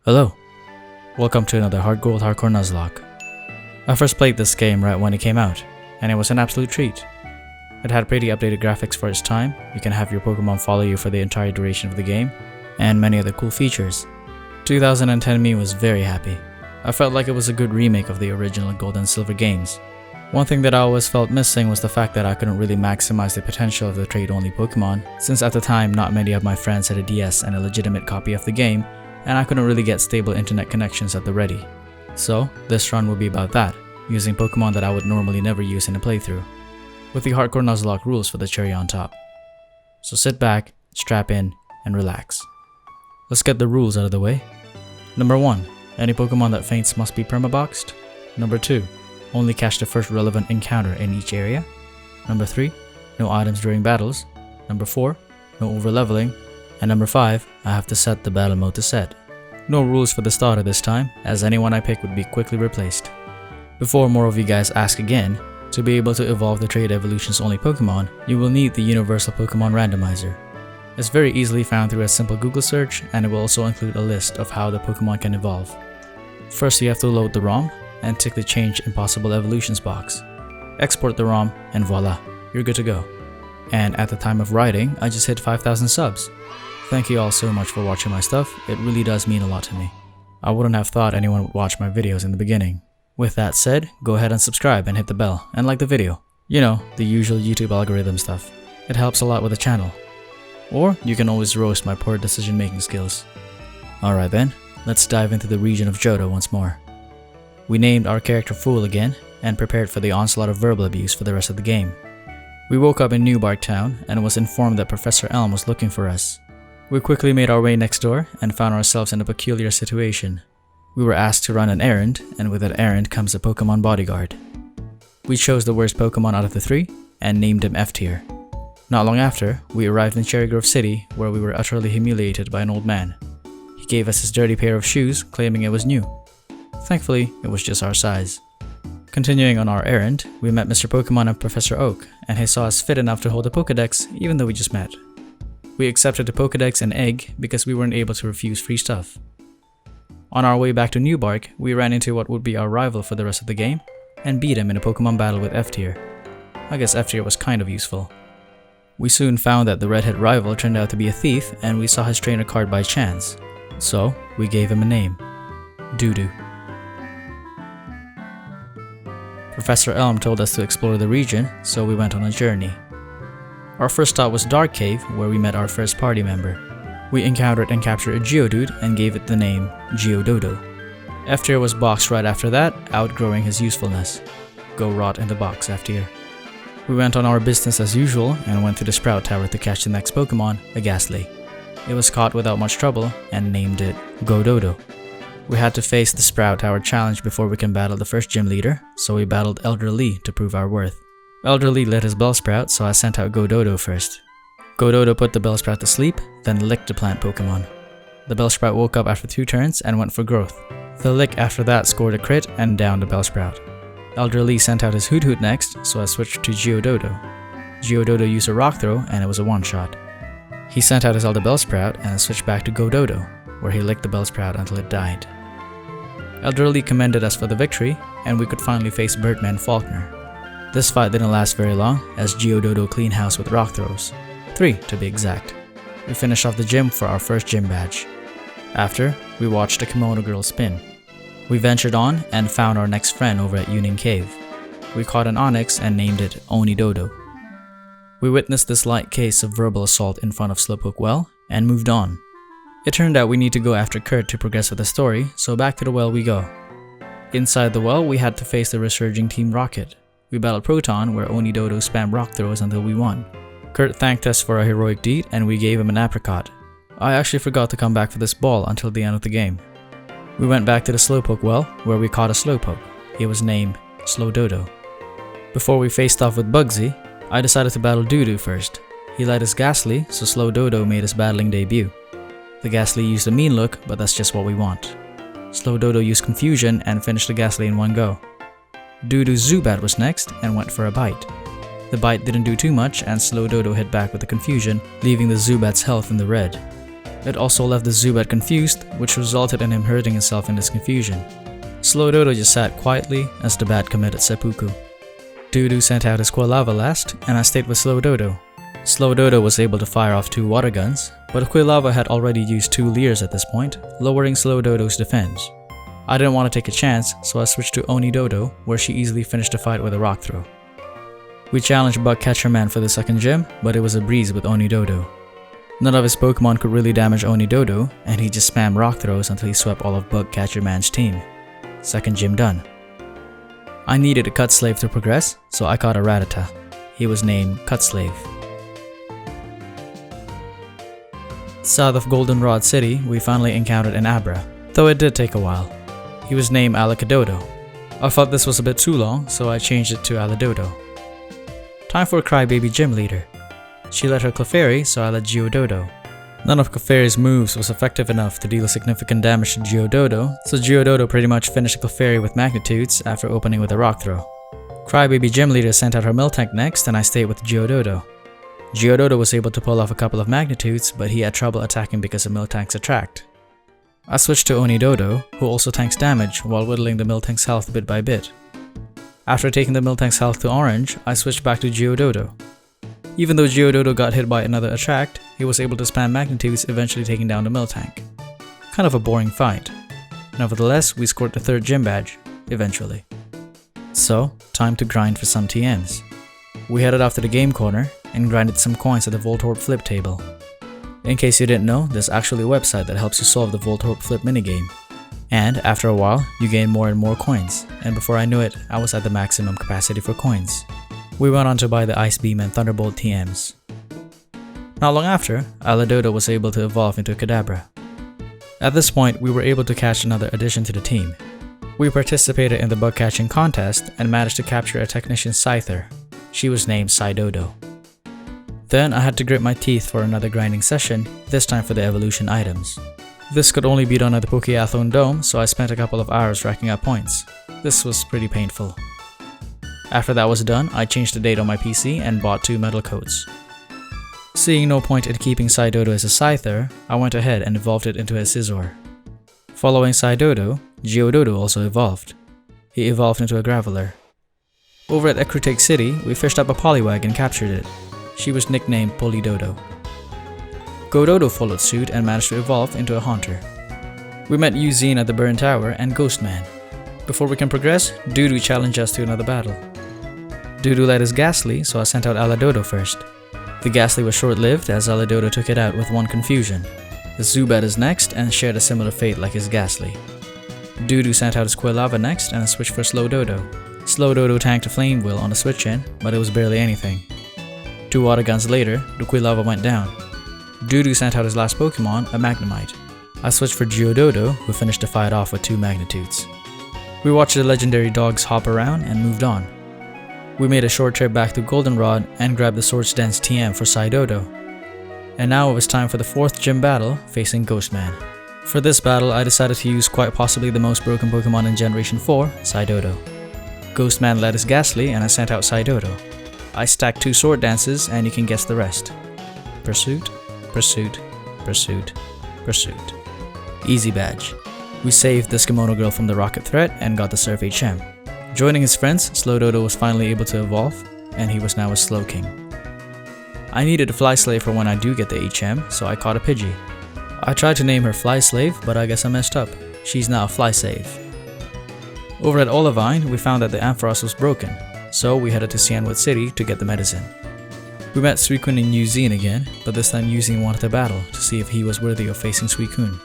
Hello, welcome to another HeartGold Hardcore Nuzlocke. I first played this game right when it came out, and it was an absolute treat. It had pretty updated graphics for its time, you can have your Pokémon follow you for the entire duration of the game, and many other cool features. 2010 me was very happy. I felt like it was a good remake of the original Gold and Silver games. One thing that I always felt missing was the fact that I couldn't really maximize the potential of the trade-only Pokémon, since at the time not many of my friends had a DS and a legitimate copy of the game, and I couldn't really get stable internet connections at the ready. So, this run will be about that, using Pokémon that I would normally never use in a playthrough, with the Hardcore Nuzlocke rules for the cherry on top. So sit back, strap in, and relax. Let's get the rules out of the way. Number 1. Any Pokémon that faints must be permaboxed. Number 2. Only catch the first relevant encounter in each area. Number 3. No items during battles. Number 4. No overleveling. And number 5, I have to set the battle mode to set. No rules for the starter this time, as anyone I pick would be quickly replaced. Before more of you guys ask again, to be able to evolve the Trade Evolutions only Pokemon, you will need the Universal Pokemon Randomizer. It's very easily found through a simple Google search, and it will also include a list of how the Pokemon can evolve. First, you have to load the ROM, and tick the Change Impossible Evolutions box. Export the ROM, and voila, you're good to go. And at the time of writing, I just hit 5,000 subs. Thank you all so much for watching my stuff, it really does mean a lot to me. I wouldn't have thought anyone would watch my videos in the beginning. With that said, go ahead and subscribe and hit the bell, and like the video. You know, the usual YouTube algorithm stuff. It helps a lot with the channel. Or, you can always roast my poor decision making skills. Alright then, let's dive into the region of Johto once more. We named our character Fool again, and prepared for the onslaught of verbal abuse for the rest of the game. We woke up in New Bark Town, and was informed that Professor Elm was looking for us. We quickly made our way next door, and found ourselves in a peculiar situation. We were asked to run an errand, and with that errand comes a Pokemon bodyguard. We chose the worst Pokemon out of the 3, and named him F tier. Not long after, we arrived in Cherry Grove City, where we were utterly humiliated by an old man. He gave us his dirty pair of shoes, claiming it was new. Thankfully, it was just our size. Continuing on our errand, we met Mr. Pokemon and Professor Oak, and he saw us fit enough to hold a Pokedex, even though we just met. We accepted the Pokedex and egg because we weren't able to refuse free stuff. On our way back to New Bark, we ran into what would be our rival for the rest of the game, and beat him in a Pokemon battle with F tier. I guess F tier was kind of useful. We soon found that the redhead rival turned out to be a thief, and we saw his trainer card by chance. So, we gave him a name. Doodoo. Professor Elm told us to explore the region, so we went on a journey. Our first stop was Dark Cave, where we met our first party member. We encountered and captured a Geodude and gave it the name Geododo. F tier was boxed right after that, outgrowing his usefulness. Go rot in the box, F tier. We went on our business as usual and went to the Sprout Tower to catch the next Pokemon, a Ghastly. It was caught without much trouble and named it Gododo. We had to face the Sprout Tower challenge before we can battle the first gym leader, so we battled Elder Lee to prove our worth. Elder Lee lit his Bellsprout, so I sent out Gododo first. Gododo put the Bellsprout to sleep, then licked the plant Pokemon. The Bellsprout woke up after 2 turns and went for growth. The lick after that scored a crit and downed the Bellsprout. Elder Lee sent out his Hoot next, so I switched to Geododo. Geododo used a Rock Throw and it was a one-shot. He sent out his Elder Bellsprout and I switched back to Gododo, where he licked the Bellsprout until it died. Elder Lee commended us for the victory, and we could finally face Birdman Faulkner. This fight didn't last very long, as Geododo cleaned house with rock throws. 3 to be exact. We finished off the gym for our first gym badge. After, we watched a Kimono girl spin. We ventured on and found our next friend over at Union Cave. We caught an Onyx and named it Onidodo. We witnessed this light case of verbal assault in front of Slowpoke Well, and moved on. It turned out we need to go after Kurt to progress with the story, so back to the well we go. Inside the well, we had to face the resurging Team Rocket. We battled Proton, where Onidodo spammed rock throws until we won. Kurt thanked us for a heroic deed, and we gave him an apricot. I actually forgot to come back for this ball until the end of the game. We went back to the Slowpoke Well, where we caught a Slowpoke. It was named Slowdodo. Before we faced off with Bugsy, I decided to battle Doodoo first. He led his Ghastly, so Slowdodo made his battling debut. The Ghastly used a mean look, but that's just what we want. Slowdodo used Confusion and finished the Ghastly in one go. Doodoo's Zubat was next and went for a bite. The bite didn't do too much and Slowdodo hit back with the Confusion, leaving the Zubat's health in the red. It also left the Zubat confused, which resulted in him hurting himself in his confusion. Slow Dodo just sat quietly as the bat committed seppuku. Doodoo sent out his Quilava last, and I stayed with Slow Dodo. Slow Dodo was able to fire off 2 water guns, but Quilava had already used 2 Leers at this point, lowering Slow Dodo's defense. I didn't want to take a chance, so I switched to Oni Dodo, where she easily finished the fight with a rock throw. We challenged Bug Catcher Man for the second gym, but it was a breeze with Oni Dodo. None of his Pokemon could really damage Oni Dodo, and he just spammed rock throws until he swept all of Bug Catcher Man's team. Second gym done. I needed a Cut Slave to progress, so I caught a Rattata. He was named Cut Slave. South of Goldenrod City, we finally encountered an Abra, though it did take a while. He was named Alacadodo. I thought this was a bit too long, so I changed it to Aladodo. Time for a Crybaby Gym Leader. She let her Clefairy, so I let Geododo. None of Clefairy's moves was effective enough to deal significant damage to Geododo, so Geododo pretty much finished Clefairy with Magnitudes after opening with a Rock Throw. Crybaby Gym Leader sent out her Miltank next, and I stayed with Geododo. Geododo was able to pull off a couple of Magnitudes, but he had trouble attacking because of Miltank's attract. I switched to Oni Dodo, who also tanks damage while whittling the Miltank's health bit by bit. After taking the Miltank's health to orange, I switched back to Geododo. Even though Geododo got hit by another attract, he was able to spam Magnitudes, eventually taking down the Miltank. Kind of a boring fight. Nevertheless, we scored the 3rd gym badge, eventually. So, time to grind for some TMs. We headed off to the game corner and grinded some coins at the Voltorb flip table. In case you didn't know, there's actually a website that helps you solve the Voltorb flip minigame. And after a while, you gain more and more coins, and before I knew it, I was at the maximum capacity for coins. We went on to buy the Ice Beam and Thunderbolt TMs. Not long after, Aladodo was able to evolve into a Kadabra. At this point, we were able to catch another addition to the team. We participated in the bug catching contest and managed to capture a Technician Scyther. She was named Psydodo. Then I had to grit my teeth for another grinding session, this time for the evolution items. This could only be done at the Pokeathlon Dome, so I spent a couple of hours racking up points. This was pretty painful. After that was done, I changed the date on my PC and bought 2 metal coats. Seeing no point in keeping Psydodo as a Scyther, I went ahead and evolved it into a Scizor. Following Psydodo, Geododo also evolved. He evolved into a Graveler. Over at Ecruteak City, we fished up a Poliwag and captured it. She was nicknamed Polidodo. Gododo followed suit and managed to evolve into a Haunter. We met Eugene at the Burn Tower and Ghostman. Before we can progress, Doodoo challenged us to another battle. Doodoo led his Ghastly, so I sent out Aladodo first. The Ghastly was short-lived as Aladodo took it out with 1 confusion. The Zubat is next and shared a similar fate like his Ghastly. Doodoo sent out his Quilava next and switched for Slow Dodo. Slow Dodo tanked a Flame Wheel on a switch-in, but it was barely anything. 2 water guns later, the Quilava went down. Doodoo sent out his last Pokemon, a Magnemite. I switched for Geododo, who finished the fight off with 2 Magnitudes. We watched the legendary dogs hop around and moved on. We made a short trip back to Goldenrod and grabbed the Swords Dance TM for Psydodo. And now it was time for the 4th gym battle facing Ghostman. For this battle, I decided to use quite possibly the most broken Pokemon in Generation 4, Psydodo. Ghostman led his Ghastly and I sent out Psydodo. I stacked 2 Sword Dances and you can guess the rest. Pursuit, Pursuit, Pursuit, Pursuit. Easy badge. We saved this Kimono girl from the rocket threat and got the Surf HM. Joining his friends, Slow Dodo was finally able to evolve, and he was now a Slowking. I needed a Fly Slave for when I do get the HM, so I caught a Pidgey. I tried to name her Fly Slave, but I guess I messed up. She's now a Fly Save. Over at Olivine, we found that the Ampharos was broken, so we headed to Cianwood City to get the medicine. We met Suicune and Eugene again, but this time Eugene wanted a battle to see if he was worthy of facing Suicune.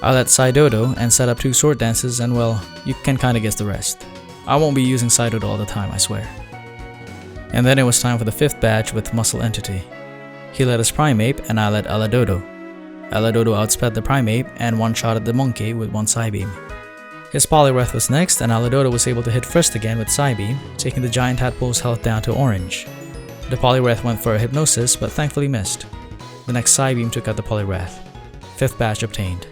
I let Psydodo and set up 2 Sword Dances and well, you can kinda guess the rest. I won't be using Psydodo all the time, I swear. And then it was time for the 5th badge with Muscle Entity. He led his Primeape and I led Aladodo. Aladodo outsped the Primeape and one-shotted the monkey with 1 Psybeam. His Poliwrath was next and Aladodo was able to hit first again with Psybeam, taking the giant tadpole's health down to orange. The Poliwrath went for a Hypnosis but thankfully missed. The next Psybeam took out the Poliwrath. 5th badge obtained.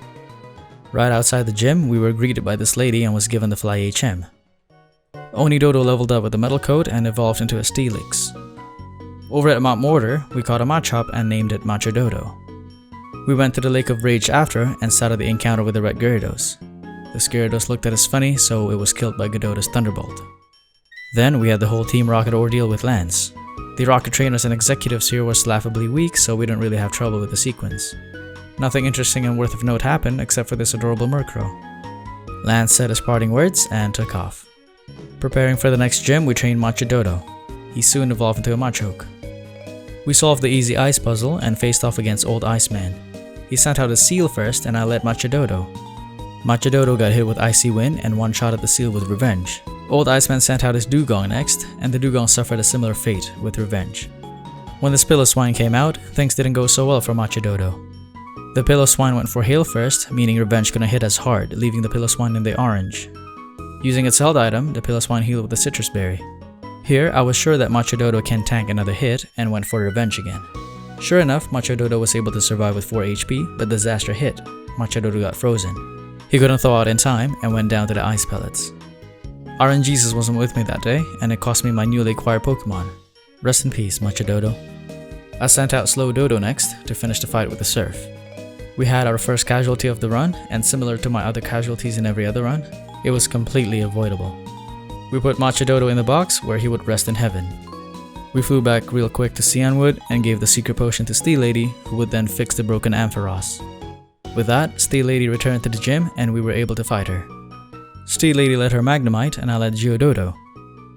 Right outside the gym, we were greeted by this lady and was given the Fly HM. Oni Dodo leveled up with a Metal Coat and evolved into a Steelix. Over at Mount Mortar, we caught a Machop and named it Machadodo. We went to the Lake of Rage after and started the encounter with the red Gyarados. This Gyarados looked at us funny, so it was killed by Godota's Thunderbolt. Then we had the whole Team Rocket ordeal with Lance. The Rocket trainers and executives here was laughably weak, so we didn't really have trouble with the sequence. Nothing interesting and worth of note happened except for this adorable Murkrow. Lance said his parting words and took off. Preparing for the next gym, we trained Machadoto. He soon evolved into a Machoke. We solved the easy ice puzzle and faced off against Old Iceman. He sent out a Seal first and I led Machadoto. Machadoto got hit with Icy Wind and one-shotted the Seal with Revenge. Old Iceman sent out his Dugong next, and the Dugong suffered a similar fate with Revenge. When the Piloswine came out, things didn't go so well for Machadoto. The Piloswine went for Hail first, meaning Revenge couldn't hit as hard, leaving the Piloswine in the orange. Using its held item, the Piloswine healed with the Citrus Berry. Here, I was sure that Machadoto can tank another hit and went for Revenge again. Sure enough, Machadoto was able to survive with 4 HP, but disaster hit. Machadoto got frozen. He couldn't thaw out in time and went down to the ice pellets. RNGesus wasn't with me that day, and it cost me my newly acquired Pokemon. Rest in peace, Machadoto. I sent out Slow Dodo next to finish the fight with the Surf. We had our first casualty of the run, and similar to my other casualties in every other run, it was completely avoidable. We put Machadoto in the box where he would rest in heaven. We flew back real quick to Cianwood and gave the secret potion to Steel Lady, who would then fix the broken Ampharos. With that, Steel Lady returned to the gym and we were able to fight her. Steel Lady led her Magnemite and I led Geodoto.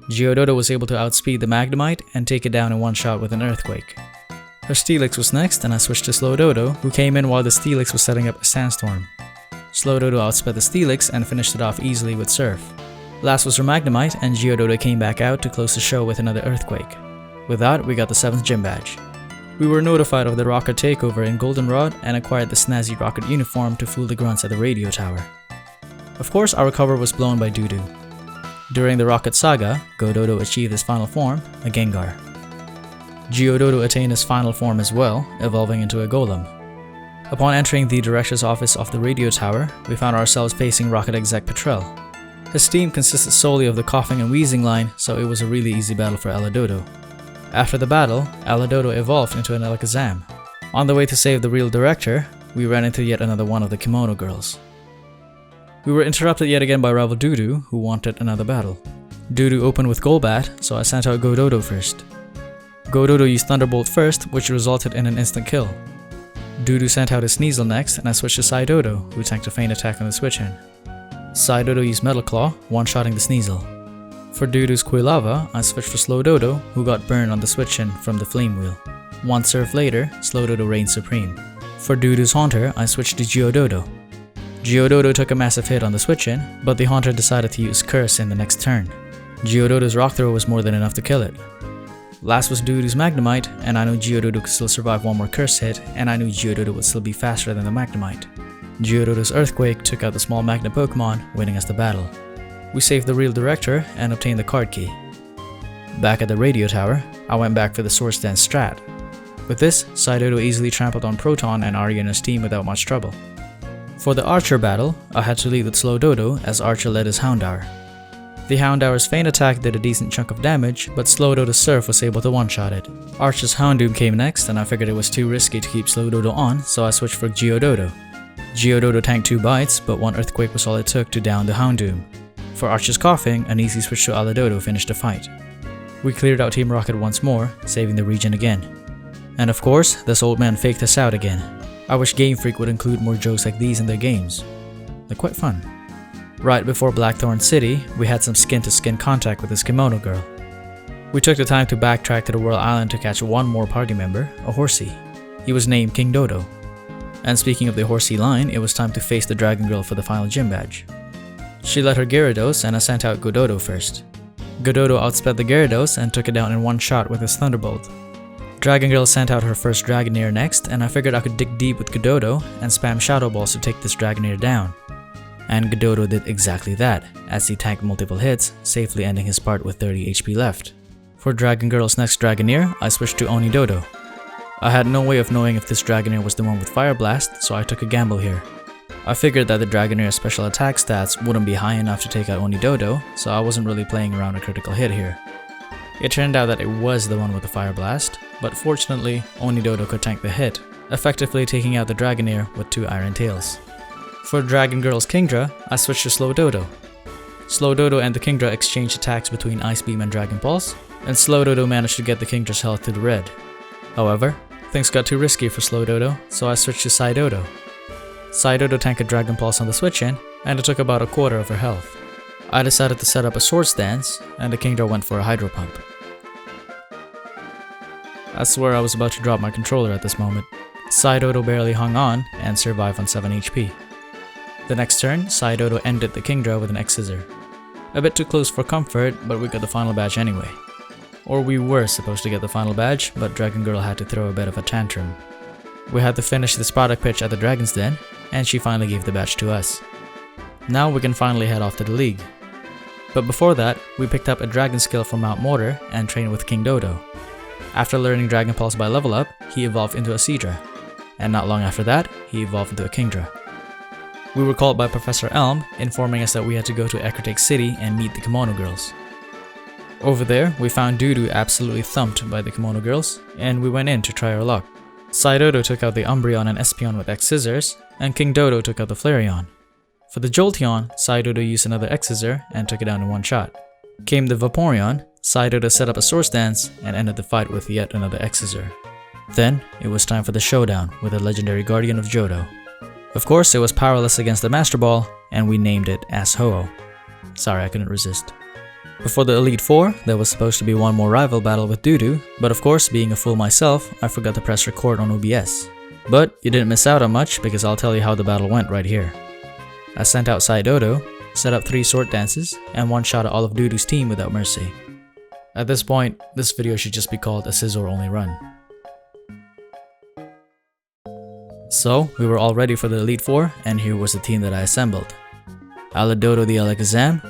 Geodoto was able to outspeed the Magnemite and take it down in one shot with an Earthquake. Her Steelix was next and I switched to Slowdodo, who came in while the Steelix was setting up a Sandstorm. Slowdodo outsped the Steelix and finished it off easily with Surf. Last was her Magnemite and Geodoto came back out to close the show with another Earthquake. With that, we got the 7th gym badge. We were notified of the Rocket takeover in Goldenrod and acquired the snazzy Rocket uniform to fool the grunts at the radio tower. Of course, our cover was blown by Doodoo. During the Rocket saga, Godoto achieved his final form, a Gengar. Geodoto attained his final form as well, evolving into a Golem. Upon entering the director's office of the radio tower, we found ourselves facing Rocket exec Petrel. His team consisted solely of the coughing and wheezing line, so it was a really easy battle for Aladoto. After the battle, Aladoto evolved into an Alakazam. On the way to save the real director, we ran into yet another one of the Kimono girls. We were interrupted yet again by rival Doodoo, who wanted another battle. Doodoo opened with Golbat, so I sent out Godoto first. Godoto used Thunderbolt first, which resulted in an instant kill. Doodoo sent out his Sneasel next, and I switched to Psydodo, who tanked a feint attack on the switch-in. Psydodo used Metal Claw, one-shotting the Sneasel. For Doodoo's Quilava, I switched for Slowdodo, who got burned on the switch-in from the Flame Wheel. One surf later, Slowdodo reigned supreme. For Doodoo's Haunter, I switched to Geodoto. Geodoto took a massive hit on the switch-in, but the Haunter decided to use Curse in the next turn. Geodoto's Rock Throw was more than enough to kill it. Last was Doodoo's Magnemite, and I knew Geodoto could still survive one more Curse hit, and I knew Geodoto would still be faster than the Magnemite. Geodoto's Earthquake took out the small Magna Pokemon, winning us the battle. We saved the real director and obtained the card key. Back at the radio tower, I went back for the Source Dance strat. With this, Psydodo easily trampled on Proton and Ariana's team without much trouble. For the Archer battle, I had to lead with Slowdodo as Archer led his Houndour. The Houndour's feint attack did a decent chunk of damage, but Slowdodo's Surf was able to one-shot it. Archer's Houndoom came next and I figured it was too risky to keep Slowdodo on, so I switched for Geodoto. Geodoto tanked 2 bites, but 1 Earthquake was all it took to down the Houndoom. For Archer's Coughing, an easy switch to Aladoto finished the fight. We cleared out Team Rocket once more, saving the region again. And of course, this old man faked us out again. I wish Game Freak would include more jokes like these in their games. They're quite fun. Right before Blackthorn City, we had some skin-to-skin contact with this Kimono girl. We took the time to backtrack to the World Island to catch one more party member, a Horsey. He was named King Dodo. And speaking of the Horsey line, it was time to face the Dragon Girl for the final gym badge. She led her Gyarados and I sent out Godoto first. Godoto outsped the Gyarados and took it down in one shot with his Thunderbolt. Dragon Girl sent out her first Dragonair next, and I figured I could dig deep with Godoto and spam Shadow Balls to take this Dragonair down. And Godoto did exactly that, as he tanked multiple hits, safely ending his part with 30 HP left. For Dragon Girl's next Dragonair, I switched to Onidodo. I had no way of knowing if this Dragonair was the one with Fire Blast, so I took a gamble here. I figured that the Dragonair's special attack stats wouldn't be high enough to take out Onidodo, so I wasn't really playing around a critical hit here. It turned out that it was the one with the Fire Blast, but fortunately, Onidodo could tank the hit, effectively taking out the Dragonair with 2 Iron Tails. For Dragon Girl's Kingdra, I switched to Slow Dodo. Slow Dodo and the Kingdra exchanged attacks between Ice Beam and Dragon Pulse, and Slow Dodo managed to get the Kingdra's health to the red. However, things got too risky for Slow Dodo, so I switched to Psydodo. Psydodo tanked a Dragon Pulse on the switch-in, and it took about a quarter of her health. I decided to set up a Swords Dance, and the Kingdra went for a Hydro Pump. I swear I was about to drop my controller at this moment. Psydodo barely hung on and survived on 7 HP. The next turn, Psydodo ended the Kingdra with an X-Scissor. A bit too close for comfort, but we got the final badge anyway. Or we were supposed to get the final badge, but Dragon Girl had to throw a bit of a tantrum. We had to finish this product pitch at the Dragon's Den, and she finally gave the badge to us. Now we can finally head off to the league. But before that, we picked up a Dragon skill from Mount Mortar and trained with King Dodo. After learning Dragon Pulse by level up, he evolved into a Seadra. And not long after that, he evolved into a Kingdra. We were called by Professor Elm, informing us that we had to go to Ecruteak City and meet the Kimono girls. Over there, we found Doodoo absolutely thumped by the Kimono girls, and we went in to try our luck. Psydodo took out the Umbreon and Espeon with X-Scissors, and King Dodo took out the Flareon. For the Jolteon, Psydodo used another X-Scissor and took it down in one shot. Came the Vaporeon, Psydodo set up a Swords Dance and ended the fight with yet another X-Scissor. Then, it was time for the showdown with the legendary Guardian of Johto. Of course, it was powerless against the Master Ball, and we named it as Ho-Oh. Sorry, I couldn't resist. Before the Elite Four, there was supposed to be one more rival battle with Doodoo, but of course, being a fool myself, I forgot to press record on OBS. But you didn't miss out on much because I'll tell you how the battle went right here. I sent out Psydodo, set up 3 Sword Dances, and one-shot all of Doodoo's team without mercy. At this point, this video should just be called a Scizor only run. So, we were all ready for the Elite Four, and here was the team that I assembled. Aladodo the Alakazam,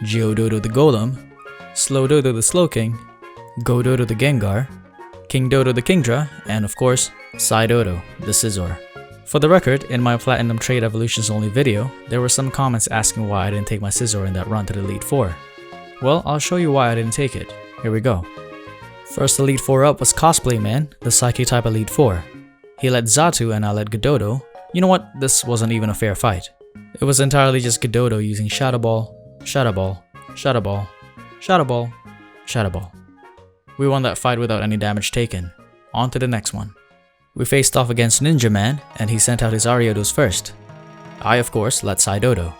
Geododo the Golem, Slowdodo the Slowking, Gododo the Gengar, King Dodo the Kingdra, and of course, Psydodo the Scizor. For the record, in my Platinum Trade Evolutions only video, there were some comments asking why I didn't take my Scizor in that run to the Elite Four. Well, I'll show you why I didn't take it. Here we go. First Elite Four up was Cosplay Man, the Psychic type Elite Four. He led Xatu and I led Gododo. You know what? This wasn't even a fair fight. It was entirely just Gododo using Shadow Ball, Shadow Ball, Shadow Ball, Shadow Ball, Shadow Ball. We won that fight without any damage taken. On to the next one. We faced off against Ninja Man, and he sent out his Ariados first. I, of course, led Psydodo.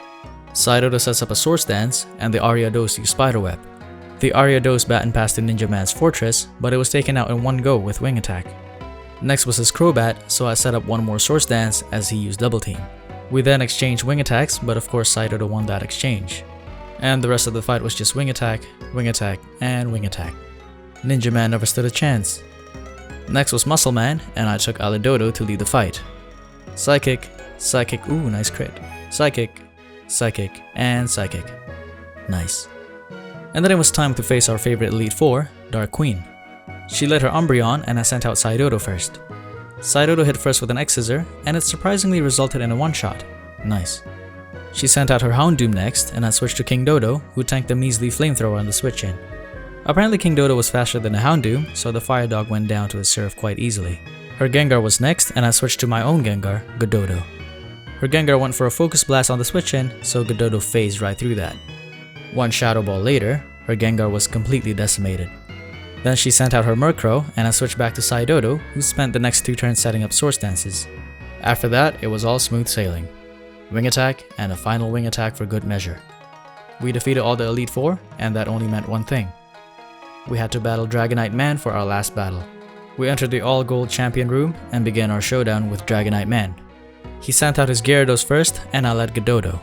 Psydodo sets up a Swords Dance, and the Ariados use Spiderweb. The Ariados battened past the Ninja Man's fortress, but it was taken out in one go with Wing Attack. Next was his Crobat, so I set up one more Swords Dance as he used Double Team. We then exchanged Wing Attacks, but of course Psydodo won that exchange. And the rest of the fight was just Wing Attack, and Wing Attack. Ninja Man never stood a chance. Next was Muscle Man, and I took Aladodo to lead the fight. Psychic, Psychic, ooh, nice crit. Psychic, Psychic, and Psychic. Nice. And then it was time to face our favorite Elite Four, Dark Queen. She led her Umbreon, and I sent out Psydodo first. Psydodo hit first with an X-Scissor, and it surprisingly resulted in a one-shot. Nice. She sent out her Houndoom next, and I switched to King Dodo, who tanked the measly Flamethrower on the switch-in. Apparently King Dodo was faster than the Houndoom, so the Fire Dog went down to his serve quite easily. Her Gengar was next, and I switched to my own Gengar, Gododo. Her Gengar went for a Focus Blast on the switch-in, so Gododo phased right through that. One Shadow Ball later, her Gengar was completely decimated. Then she sent out her Murkrow, and I switched back to Psydodo, who spent the next 2 turns setting up Swords Dances. After that, it was all smooth sailing. Wing Attack, and a final Wing Attack for good measure. We defeated all the Elite Four, and that only meant one thing. We had to battle Dragonite Man for our last battle. We entered the all-gold champion room, and began our showdown with Dragonite Man. He sent out his Gyarados first, and I led Gododo.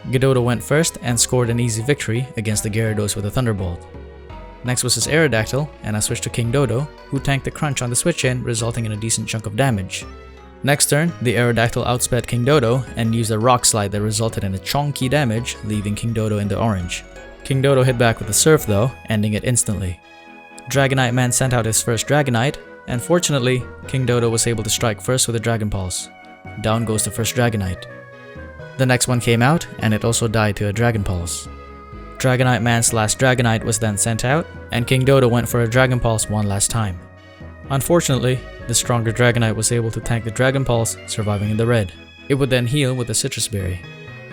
Gododo went first, and scored an easy victory against the Gyarados with a Thunderbolt. Next was his Aerodactyl, and I switched to King Dodo, who tanked the crunch on the switch-in, resulting in a decent chunk of damage. Next turn, the Aerodactyl outsped King Dodo and used a Rock Slide that resulted in a chonky damage, leaving King Dodo in the orange. King Dodo hit back with a Surf though, ending it instantly. Dragonite Man sent out his first Dragonite, and fortunately, King Dodo was able to strike first with a Dragon Pulse. Down goes the first Dragonite. The next one came out, and it also died to a Dragon Pulse. Dragonite Man's last Dragonite was then sent out, and King Dodo went for a Dragon Pulse one last time. Unfortunately, the stronger Dragonite was able to tank the Dragon Pulse, surviving in the red. It would then heal with the Citrus Berry.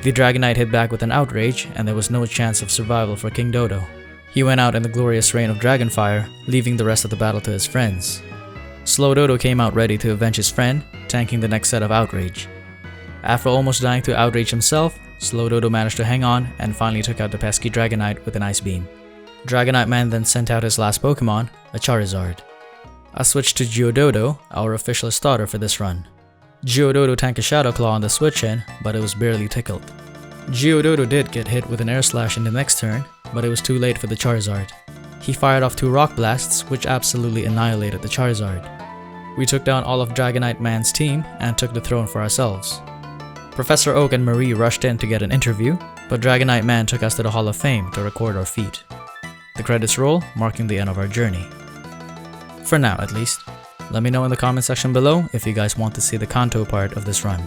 The Dragonite hit back with an Outrage, and there was no chance of survival for King Dodo. He went out in the glorious rain of Dragonfire, leaving the rest of the battle to his friends. Slow Dodo came out ready to avenge his friend, tanking the next set of Outrage. After almost dying to Outrage himself, Slow Dodo managed to hang on and finally took out the pesky Dragonite with an Ice Beam. Dragonite Man then sent out his last Pokemon, a Charizard. I switched to Geododo, our official starter for this run. Geododo tanked a Shadow Claw on the switch in, but it was barely tickled. Geododo did get hit with an Air Slash in the next turn, but it was too late for the Charizard. He fired off 2 Rock Blasts, which absolutely annihilated the Charizard. We took down all of Dragonite Man's team and took the throne for ourselves. Professor Oak and Marie rushed in to get an interview, but Dragonite Man took us to the Hall of Fame to record our feat. The credits roll, marking the end of our journey. For now, at least. Let me know in the comment section below if you guys want to see the Kanto part of this run.